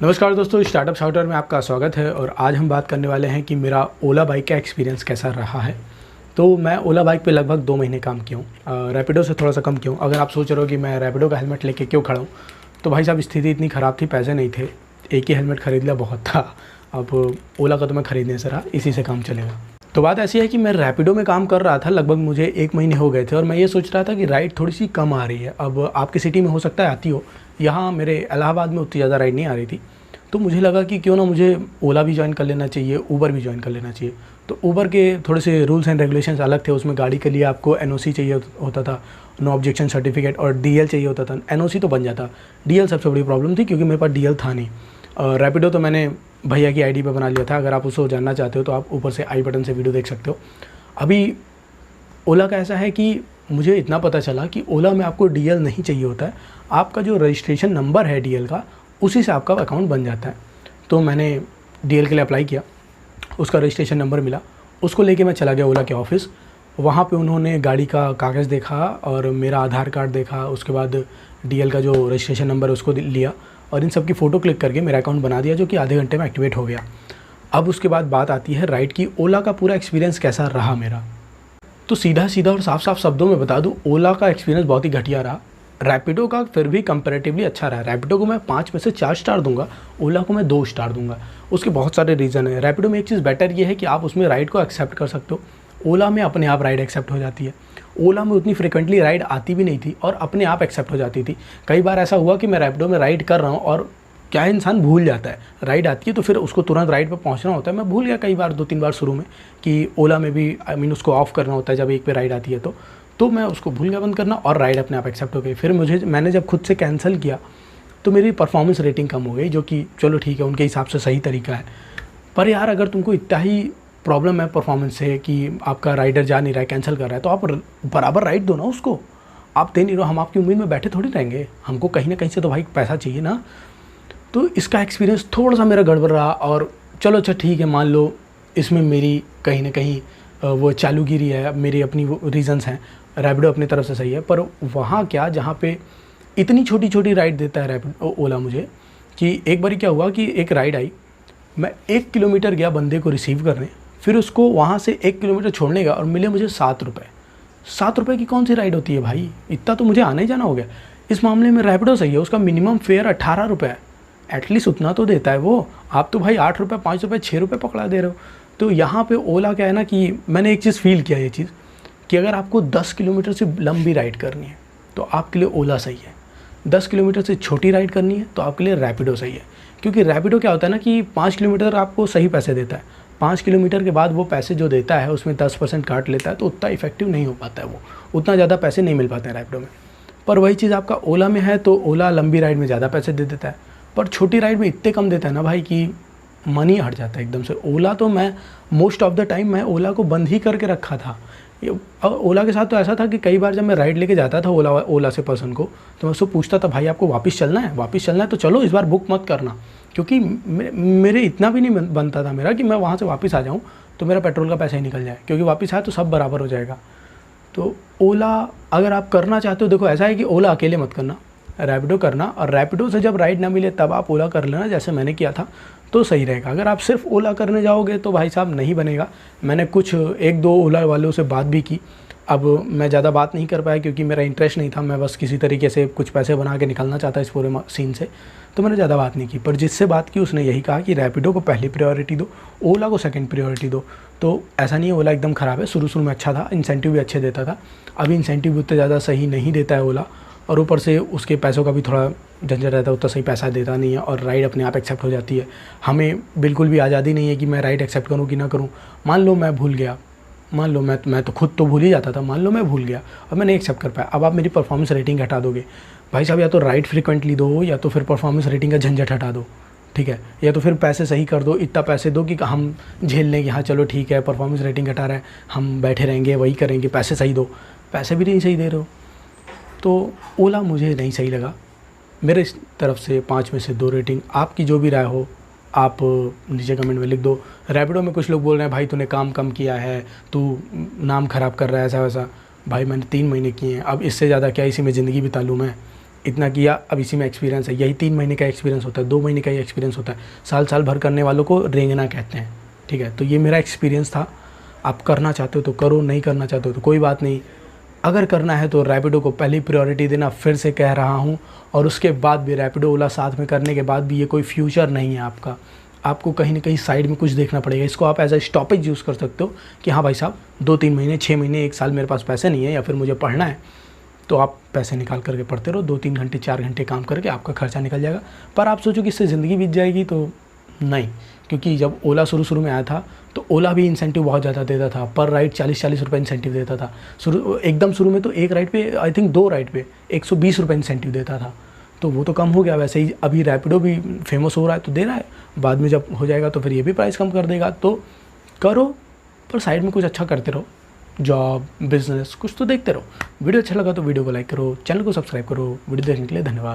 नमस्कार दोस्तों, स्टार्टअप शाउटर में आपका स्वागत है। और आज हम बात करने वाले हैं कि मेरा ओला बाइक का एक्सपीरियंस कैसा रहा है। तो मैं ओला बाइक पे लगभग 2 महीने काम किया हूँ, रैपिडो से थोड़ा सा कम किया हूँ। अगर आप सोच रहे हो कि मैं रैपिडो का हेलमेट लेके क्यों खड़ा हूँ, तो भाई साहब स्थिति इतनी ख़राब थी, पैसे नहीं थे, एक ही हेलमेट ख़रीद लिया बहुत था। अब ओला का तो मैं ख़रीदने से रहा, इसी से काम चलेगा। तो बात ऐसी है कि मैं रैपिडो में काम कर रहा था, लगभग मुझे 1 महीने हो गए थे और मैं ये सोच रहा था कि राइड थोड़ी सी कम आ रही है। अब आपकी सिटी में हो सकता है आती हो, यहाँ मेरे इलाहाबाद में उतनी ज़्यादा राइड नहीं आ रही थी। तो मुझे लगा कि क्यों ना मुझे ओला भी ज्वाइन कर लेना चाहिए, ऊबर भी ज्वाइन कर लेना चाहिए। तो ऊबर के थोड़े से रूल्स एंड रेगुलेशंस अलग थे। उसमें गाड़ी के लिए आपको एनओसी चाहिए होता था, नो ऑब्जेक्शन सर्टिफिकेट, और डीएल चाहिए होता था। एनओसी तो बन जाता, डीएल सबसे बड़ी प्रॉब्लम थी क्योंकि मेरे पास डीएल था नहीं। रैपिडो तो मैंने भैया की आईडी पे बना लिया था। अगर आप उसको जानना चाहते हो तो आप ऊपर से आई बटन से वीडियो देख सकते हो। अभी ओला का ऐसा है कि मुझे इतना पता चला कि ओला में आपको डीएल नहीं चाहिए होता है, आपका जो रजिस्ट्रेशन नंबर है डीएल का, उसी से आपका अकाउंट बन जाता है। तो मैंने डीएल के लिए अप्लाई किया, उसका रजिस्ट्रेशन नंबर मिला, उसको लेके मैं चला गया ओला के ऑफ़िस। वहाँ पे उन्होंने गाड़ी का कागज़ देखा और मेरा आधार कार्ड देखा, उसके बाद डीएल का जो रजिस्ट्रेशन नंबर है उसको लिया और इन सब की फ़ोटो क्लिक करके मेरा अकाउंट बना दिया, जो कि आधे घंटे में एक्टिवेट हो गया। अब उसके बाद बात आती है राइड की। ओला का पूरा एक्सपीरियंस कैसा रहा मेरा, तो सीधा सीधा और साफ साफ शब्दों में बता दूं, ओला का एक्सपीरियंस बहुत ही घटिया रहा। रैपिडो का फिर भी कंपैरेटिवली अच्छा रहा। रैपिडो को मैं 5 में से 4 स्टार दूंगा, ओला को मैं 2 स्टार दूंगा। उसके बहुत सारे रीज़न है। रैपिडो में एक चीज़ बेटर ये है कि आप उसमें राइड को एक्सेप्ट कर सकते हो, ओला में अपने आप राइड एक्सेप्ट हो जाती है। ओला में उतनी फ्रिक्वेंटली राइड आती भी नहीं थी और अपने आप एक्सेप्ट हो जाती थी। कई बार ऐसा हुआ कि मैं रैपिडो में राइड कर रहा हूँ और क्या इंसान भूल जाता है, राइड आती है तो फिर उसको तुरंत राइड पे पहुंचना होता है। मैं भूल गया कई बार, 2-3 बार शुरू में, कि ओला में भी उसको ऑफ़ करना होता है जब एक पे राइड आती है तो मैं उसको भूल गया बंद करना और राइड अपने आप एक्सेप्ट हो गई। फिर मैंने जब खुद से कैंसिल किया तो मेरी परफॉर्मेंस रेटिंग कम हो गई, जो कि चलो ठीक है, उनके हिसाब से सही तरीका है। पर यार अगर तुमको इतना ही प्रॉब्लम है परफॉर्मेंस से कि आपका राइडर जा नहीं रहा है, कैंसिल कर रहा है, तो आप बराबर राइड दो ना उसको। आप दे नहीं रहो, हम आपकी उम्मीद में बैठे थोड़ी रहेंगे, हमको कहीं ना कहीं से तो भाई पैसा चाहिए ना। तो इसका एक्सपीरियंस थोड़ा सा मेरा गड़बड़ रहा। और चलो अच्छा ठीक है, मान लो इसमें मेरी कहीं ना कहीं वो चालूगिरी है, मेरी अपनी वो रीज़न्स हैं, रैपिडो अपनी तरफ से सही है। पर वहाँ क्या, जहाँ पे इतनी छोटी छोटी राइड देता है रैपिडो ओला मुझे, कि एक बार क्या हुआ कि एक राइड आई, मैं 1 किलोमीटर गया बंदे को रिसीव करने, फिर उसको वहाँ से 1 किलोमीटर छोड़ने का और मिले मुझे 7 रुपये। 7 रुपये की कौन सी राइड होती है भाई, इतना तो मुझे आना ही जाना हो गया। इस मामले में रैपिडो सही है, उसका मिनिमम फेयर 18 रुपये है, एटलीस्ट उतना तो देता है वो। आप तो भाई 8 रुपये, 5 रुपये, 6 रुपये पकड़ा दे रहे हो। तो यहाँ पे ओला क्या है ना, कि मैंने एक चीज़ फील किया, ये चीज़ कि अगर आपको 10 किलोमीटर से लंबी राइड करनी है तो आपके लिए ओला सही है, 10 किलोमीटर से छोटी राइड करनी है तो आपके लिए रैपिडो सही है। क्योंकि रैपिडो क्या होता है ना कि 5 किलोमीटर आपको सही पैसे देता है, 5 किलोमीटर के बाद वो पैसे जो देता है उसमें 10% काट लेता है, तो उतना इफेक्टिव नहीं हो पाता है, वो उतना ज़्यादा पैसे नहीं मिल पाते हैं रैपिडो में। पर वही चीज़ आपका ओला में है, तो ओला लंबी राइड में ज़्यादा पैसे दे देता है, पर छोटी राइड में इतने कम देता है ना भाई कि मन ही हट जाता है एकदम से। ओला तो मैं मोस्ट ऑफ द टाइम मैं ओला को बंद ही करके रखा था। ओला के साथ तो ऐसा था कि कई बार जब मैं राइड लेके जाता था ओला से पर्सन को, तो मैं उसको पूछता था, भाई आपको वापस चलना है तो चलो, इस बार बुक मत करना। क्योंकि मेरे इतना भी नहीं बनता था मेरा कि मैं वहाँ से वापस आ जाऊँ तो मेरा पेट्रोल का पैसा ही निकल जाए, क्योंकि वापस आए तो सब बराबर हो जाएगा। तो ओला अगर आप करना चाहते हो, देखो ऐसा है कि ओला अकेले मत करना, रैपिडो करना, और रैपिडो से जब राइड ना मिले तब आप ओला कर लेना, जैसे मैंने किया था, तो सही रहेगा। अगर आप सिर्फ ओला करने जाओगे तो भाई साहब नहीं बनेगा। मैंने कुछ 1-2 ओला वालों से बात भी की। अब मैं ज़्यादा बात नहीं कर पाया क्योंकि मेरा इंटरेस्ट नहीं था, मैं बस किसी तरीके से कुछ पैसे बना के निकलना चाहता इस पूरे सीन से, तो मैंने ज़्यादा बात नहीं की। पर जिससे बात की उसने यही कहा कि रैपिडो को पहली प्रायोरिटी दो, ओला को सेकंड प्रायोरिटी दो। तो ऐसा नहीं है ओला एकदम ख़राब है, शुरू में अच्छा था, इंसेंटिव भी अच्छे देता था। अभी इंसेंटिव भी उतने ज़्यादा सही नहीं देता है ओला, और ऊपर से उसके पैसों का भी थोड़ा झंझट रहता है, उतना सही पैसा देता नहीं है, और राइड अपने आप एक्सेप्ट हो जाती है। हमें बिल्कुल भी आज़ादी नहीं है कि मैं राइड एक्सेप्ट करूँ कि ना करूँ। मान लो मैं भूल गया, मान लो मैं तो खुद तो भूल ही जाता था, मान लो मैं भूल गया और मैं नहीं एक्सेप्ट कर पाया, अब आप मेरी परफॉर्मेंस रेटिंग हटा दोगे। भाई साहब या तो राइड फ्रीक्वेंटली दो, या तो फिर परफॉर्मेंस रेटिंग का झंझट हटा दो, ठीक है, या तो फिर पैसे सही कर दो, इतना पैसे दो कि हम झेल लेंगे। हाँ चलो ठीक है, परफॉर्मेंस रेटिंग हटा रहा है, हम बैठे रहेंगे, वही करेंगे, पैसे सही दो। पैसे भी नहीं सही दे रहे हो, तो ओला मुझे नहीं सही लगा। मेरे तरफ से 5 में से 2 रेटिंग। आपकी जो भी राय हो आप नीचे कमेंट में लिख दो। रैपिडो में कुछ लोग बोल रहे हैं भाई तूने काम कम किया है, तू नाम ख़राब कर रहा है, ऐसा वैसा। भाई मैंने 3 महीने किए हैं, अब इससे ज़्यादा क्या इसी में ज़िंदगी बिता लूँ मैं। इतना किया, अब इसी में एक्सपीरियंस है। यही 3 महीने का एक्सपीरियंस होता है, 2 महीने का ही एक्सपीरियंस होता है। साल साल भर करने वालों को रेंगना कहते हैं, ठीक है। तो ये मेरा एक्सपीरियंस था। आप करना चाहते हो तो करो, नहीं करना चाहते हो तो कोई बात नहीं। अगर करना है तो रैपिडो को पहली प्रायोरिटी देना, फिर से कह रहा हूँ। और उसके बाद भी रैपिडो ओला साथ में करने के बाद भी ये कोई फ्यूचर नहीं है आपका। आपको कहीं ना कहीं साइड में कुछ देखना पड़ेगा। इसको आप एज अ स्टॉपेज यूज़ कर सकते हो कि हाँ भाई साहब, 2-3 महीने, 6 महीने, 1 साल मेरे पास पैसे नहीं है या फिर मुझे पढ़ना है, तो आप पैसे निकाल करके पढ़ते रहो। 2-3 घंटे, 4 घंटे काम करके आपका खर्चा निकल जाएगा। पर आप सोचो कि इससे ज़िंदगी बीत जाएगी, तो नहीं। क्योंकि जब ओला शुरू में आया था तो ओला भी इंसेंटिव बहुत ज़्यादा देता था। पर राइड 40-40 रुपये इंसेंटिव देता था। एकदम शुरू में तो एक राइड पे, आई थिंक 2 राइड पे 120 रुपये इंसेंटिव देता था। तो वो तो कम हो गया। वैसे ही अभी रैपिडो भी फेमस हो रहा है तो दे रहा है। बाद में जब हो जाएगा तो फिर ये भी प्राइस कम कर देगा। तो करो, पर साइड में कुछ अच्छा करते रहो। जॉब, बिजनेस कुछ तो देखते रहो। वीडियो अच्छा लगा तो वीडियो को लाइक करो, चैनल को सब्सक्राइब करो। वीडियो देखने के लिए धन्यवाद।